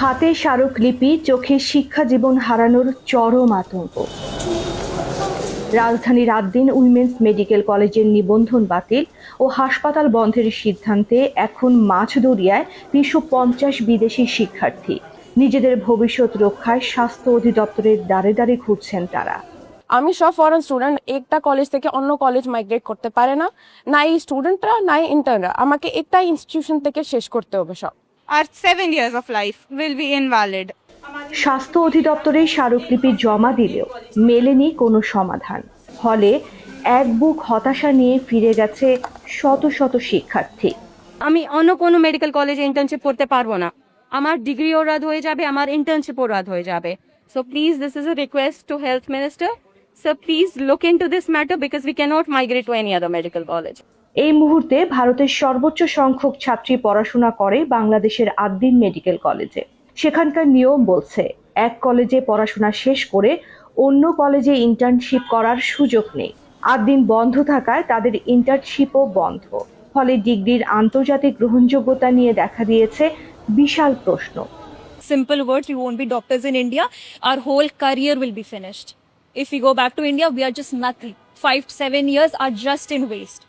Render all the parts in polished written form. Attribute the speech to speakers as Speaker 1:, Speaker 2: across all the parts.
Speaker 1: হাতে স্মারকলিপি, চোখে শিক্ষা জীবন হারানোর চরম আতঙ্ক। রাজধানীর আদ্দিন উইমেন্স মেডিকেল কলেজের নিবন্ধন বাতিল ও হাসপাতাল বন্ধের সিদ্ধান্তে এখন মাঝদরিয়ায় ৩৫০ বিদেশি শিক্ষার্থী। নিজেদের ভবিষ্যৎ রক্ষায় স্বাস্থ্য অধিদপ্তরের দ্বারে দ্বারে ঘুরছেন তারা।
Speaker 2: আমি সব ফরেন স্টুডেন্ট একটা কলেজ থেকে অন্য কলেজ মাইগ্রেট করতে পারে না, না এই স্টুডেন্টরা না ইন্টার্নরা, আমাকে একটা ইনস্টিটিউশন থেকে শেষ করতে হবে সব।
Speaker 3: Our 7 years of life will be invalid.
Speaker 1: স্বাস্থ্য অধিদপ্তরে স্মারকলিপি জমা দিলেও মেলেনি কোনো সমাধান। ফলে এক বুক হতাশা নিয়ে ফিরে গেছে শত শত শিক্ষার্থী।
Speaker 4: আমি অন্য কোনো মেডিকেল কলেজে ইন্টার্নশিপ করতে পারবো না, আমার ডিগ্রিও রাদ হয়ে যাবে, আমার ইন্টার্নশিপও রাদ হয়ে যাবে। So please, this is a request to health minister, so please look into this matter because we cannot migrate to any other medical college.
Speaker 1: এই মুহূর্তে ভারতের সর্বোচ্চ সংখ্যক ছাত্রী পড়াশোনা করে বাংলাদেশের আদ্দিন মেডিকেল কলেজে। সেখানকার নিয়ম বলছে, এক কলেজে পড়াশোনা শেষ করে অন্য কলেজে ইন্টার্নশিপ করার সুযোগ নেই। আদ্দিন বন্ধ থাকায় তাদের ইন্টার্নশিপও বন্ধ। ফলে ডিগ্রির আন্তর্জাতিক গ্রহণযোগ্যতা নিয়ে দেখা দিয়েছে বিশাল প্রশ্ন।
Speaker 5: Simple words, we won't be doctors in India. Our whole career will be finished. If we go back to India, we are just nothing. 5-7 years are just in waste.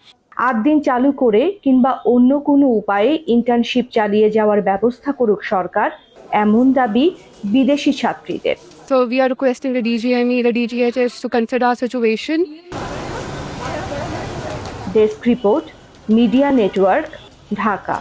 Speaker 1: Ad-din চালু করে কিংবা অন্য কোনো উপায়ে ইন্টার্নশিপ চালিয়ে যাওয়ার ব্যবস্থা করুক সরকার, এমন দাবি বিদেশি ছাত্রীদের।
Speaker 6: So we are requesting the DGME, the DGHS to consider our situation.
Speaker 1: Desk report, media network, Dhaka.